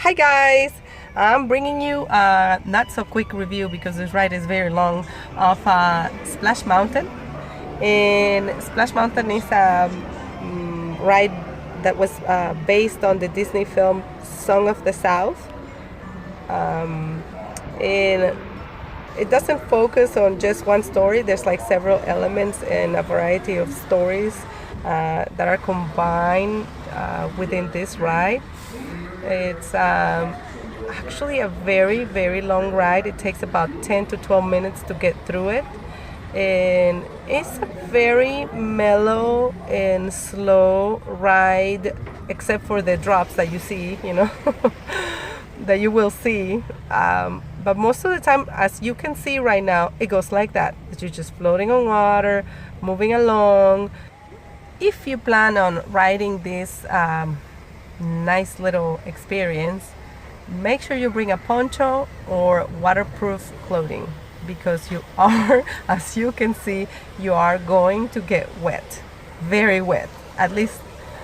Hi guys, I'm bringing you a not so quick review because this ride is very long of Splash Mountain. And Splash Mountain is a ride that was based on the Disney film Song of the South. And it doesn't focus on just one story. There's like several elements and a variety of stories that are combined within this ride. It's actually a very, very long ride. It takes about 10 to 12 minutes to get through it. And it's a very mellow and slow ride, except for the drops that you see, that you will see. But most of the time, as you can see right now, it goes like that. You're just floating on water, moving along. If you plan on riding this nice little experience, make sure you bring a poncho or waterproof clothing, because you are, as you can see, you are going to get wet, very wet. At least,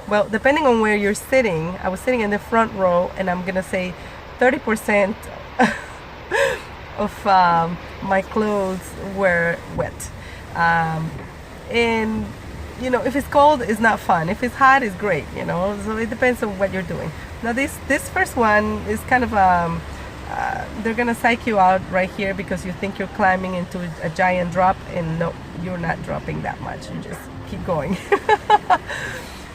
well, depending on where you're sitting. I was sitting in the front row, and I'm gonna say 30% of my clothes were wet. And if it's cold, it's not fun. If it's hot, it's great. So it depends on what you're doing. Now this first one is kind of they're gonna psych you out right here because you think you're climbing into a giant drop, and no, you're not dropping that much. You just keep going.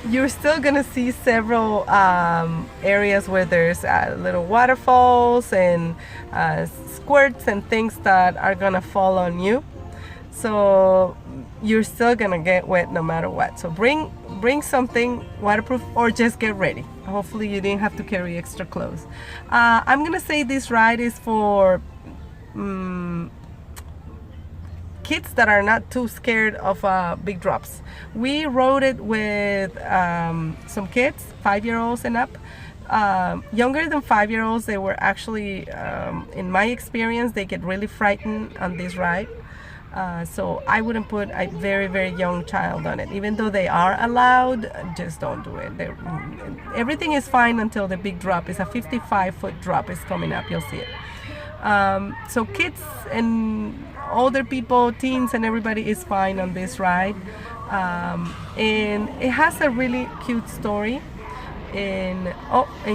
You're still gonna see several areas where there's little waterfalls and squirts and things that are gonna fall on you. So you're still gonna get wet no matter what. So bring something waterproof, or just get ready. Hopefully you didn't have to carry extra clothes. I'm gonna say this ride is for kids that are not too scared of big drops. We rode it with some kids, 5-year-olds and up. Younger than 5-year-olds, they were actually, in my experience, they get really frightened on this ride. So I wouldn't put a very, very young child on it. Even though they are allowed, just don't do it. Everything is fine until the big drop. It's a 55-foot drop is coming up. You'll see it. So kids and older people, teens, and everybody is fine on this ride. And it has a really cute story. And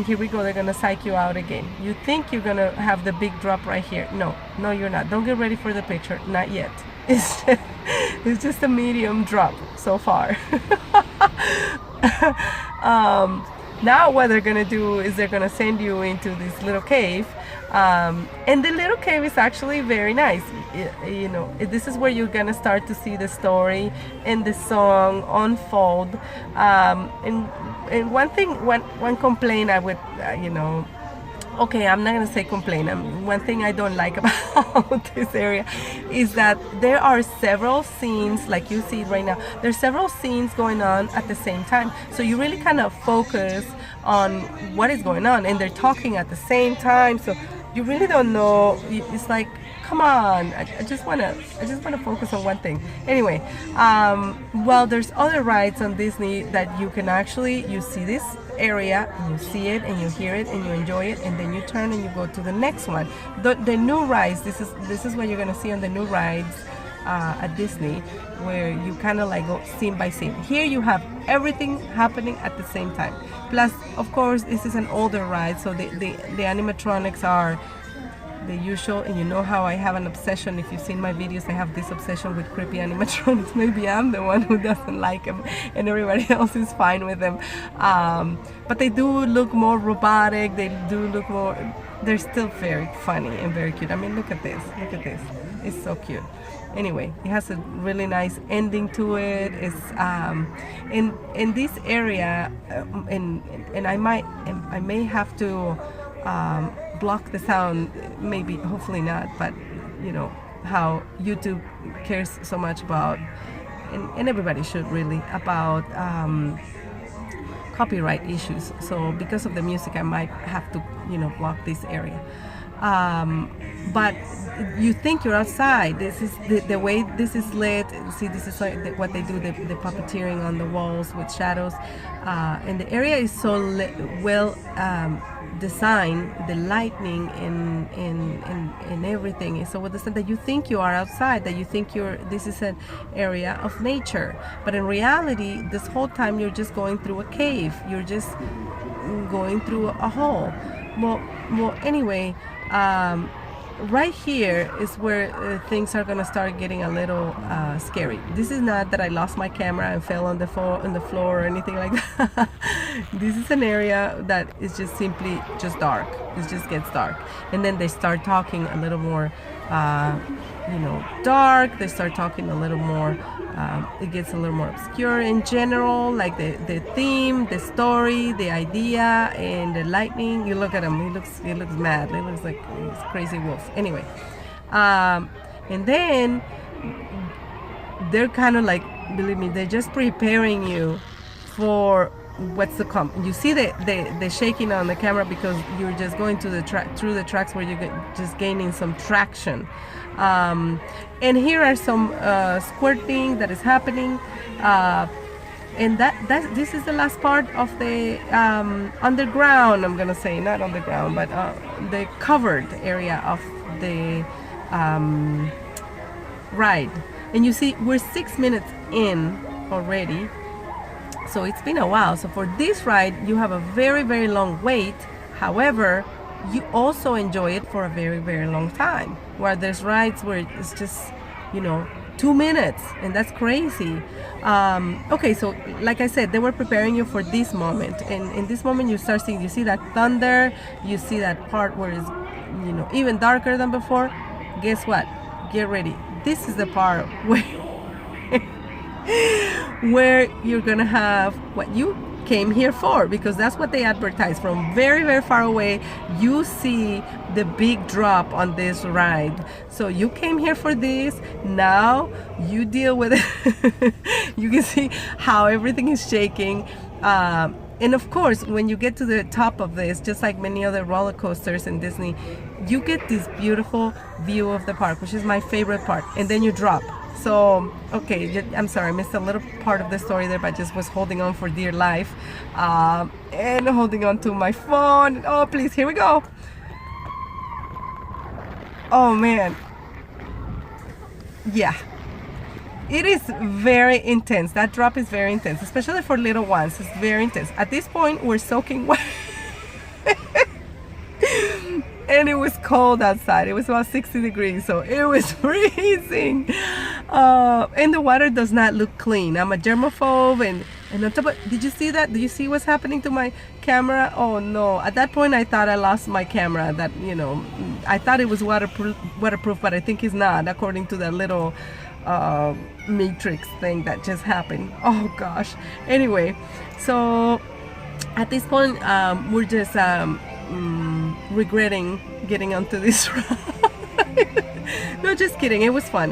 here we go, they're gonna psych you out again. You think you're gonna have the big drop right here. No, you're not. Don't get ready for the picture, not yet. It's just a medium drop so far. Now what they're gonna do is they're gonna send you into this little cave, and the little cave is actually very nice. This is where you're gonna start to see the story and the song unfold. And one complaint I would, okay, I'm not gonna say complain. One thing I don't like about this area is that there are several scenes, like you see right now. There's several scenes going on at the same time, so you really kind of focus on what is going on, and they're talking at the same time. So you really don't know. It's like, come on, I just wanna focus on one thing. Anyway, well, there's other rides on Disney that you can actually, you see this area, and you see it, and you hear it, and you enjoy it, and then you turn and you go to the next one. The new rides, this is what you're gonna see on the new rides at Disney, where you kind of like go scene by scene. Here you have everything happening at the same time. Plus, of course, this is an older ride, so the animatronics are the usual, and you know how I have an obsession. If you've seen my videos, I have this obsession with creepy animatronics. Maybe I'm the one who doesn't like them, and everybody else is fine with them. But they do look more robotic. They do look more. They're still very funny and very cute. I mean, look at this. Look at this. It's so cute. Anyway, it has a really nice ending to it. It's in this area, and I may have to block the sound, maybe, hopefully not, but how YouTube cares so much about, and everybody should really, about copyright issues. So because of the music, I might have to block this area. But you think you're outside. This is the way this is lit. See, this is like what they do, the puppeteering on the walls with shadows, and the area is so well designed. The lighting and everything is so well designed that you think you are outside, that you think this is an area of nature. But in reality, this whole time you're just going through a cave. You're just going through a hole. Well, anyway. Right here is where things are gonna start getting a little scary. This is not that I lost my camera and fell on the floor or anything like that. This is an area that is just simply just dark. It just gets dark, and then they start talking a little more, dark. They start talking a little more. It gets a little more obscure in general, like the theme, the story, the idea, and the lightning. You look at him; he looks mad. He looks like this crazy wolf. Anyway, and then they're kind of like, believe me, they're just preparing you for what's to come. You see the shaking on the camera because you're just going through the tracks where you're just gaining some traction. And here are some squirting that is happening, and this is the last part of the underground. I'm gonna say not underground, but the covered area of the ride. And you see, we're 6 minutes in already, so it's been a while. So for this ride, you have a very, very long wait. However, you also enjoy it for a very, very long time. Where there's rides where it's just, 2 minutes, and that's crazy. Okay, so like I said, they were preparing you for this moment, and in this moment you start seeing, you see that thunder, you see that part where it's, even darker than before. Guess what? Get ready. This is the part where you're gonna have what you came here for, because that's what they advertise. From very, very far away, you see the big drop on this ride. So you came here for this. Now you deal with it. You can see how everything is shaking. And of course, when you get to the top of this, just like many other roller coasters in Disney, you get this beautiful view of the park, which is my favorite part. And then you drop. So, okay, I'm sorry, I missed a little part of the story there, but I just was holding on for dear life, and holding on to my phone. Oh, please, here we go. Oh, man. Yeah. It is very intense. That drop is very intense, especially for little ones. It's very intense. At this point, we're soaking wet. And it was cold outside. It was about 60 degrees, so it was freezing. And the water does not look clean. I'm a germaphobe, and on top of, did you see that? Did you see what's happening to my camera? Oh no! At that point, I thought I lost my camera. That I thought it was waterproof, but I think it's not, according to that little matrix thing that just happened. Oh gosh. Anyway, so at this point, we're just regretting getting onto this ride. No, just kidding. It was fun.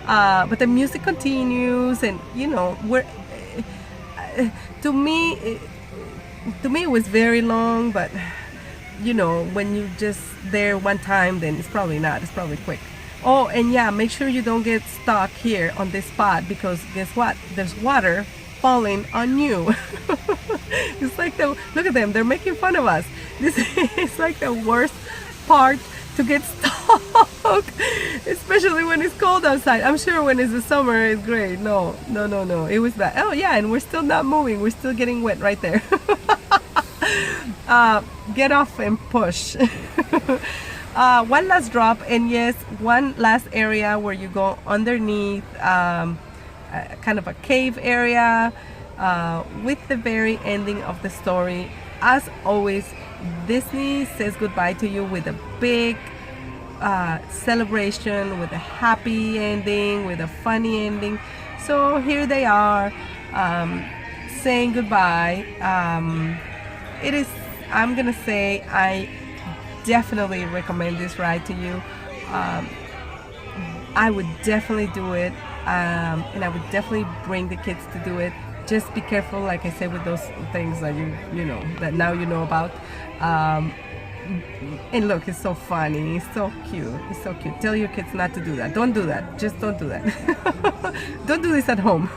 But the music continues, and we're to me it was very long. But when you just there one time, then it's probably not. It's probably quick. Oh, and yeah, make sure you don't get stuck here on this spot, because guess what? There's water falling on you. It's like look at them. They're making fun of us. This is like the worst part to get stuck, especially when it's cold outside. I'm sure when it's the summer, it's great. No. It was bad. Oh yeah, and we're still not moving. We're still getting wet right there. Get off and push. One last drop, and yes, one last area where you go underneath, kind of a cave area, with the very ending of the story. As always, Disney says goodbye to you with a big celebration, with a happy ending, with a funny ending. So here they are, saying goodbye. I'm gonna say, I definitely recommend this ride to you. I would definitely do it, and I would definitely bring the kids to do it. Just be careful, like I said, with those things that you know that now you know about. And look, it's so funny, it's so cute, it's so cute. Tell your kids not to do that. Don't do that. Just don't do that. Don't do this at home.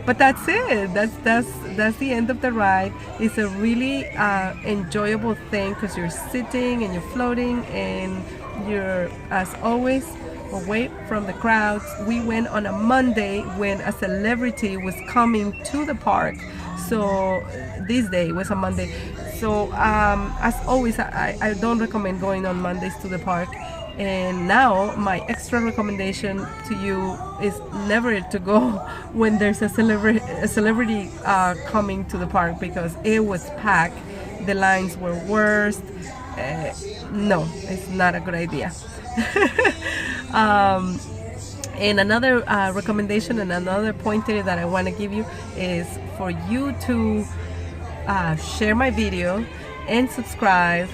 But that's it. That's the end of the ride. It's a really enjoyable thing because you're sitting and you're floating and you're, as always, away from the crowds. We went on a Monday when a celebrity was coming to the park. So this day was a Monday. So as always, I don't recommend going on Mondays to the park. And now my extra recommendation to you is never to go when there's a celebrity coming to the park, because it was packed. The lines were worse. No, it's not a good idea. And another recommendation and another pointer that I want to give you is for you to share my video and subscribe,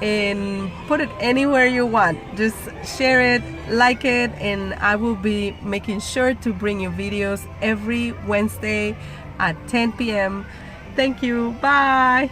and put it anywhere you want. Just share it, like it, and I will be making sure to bring you videos every Wednesday at 10 p.m. Thank you. Bye.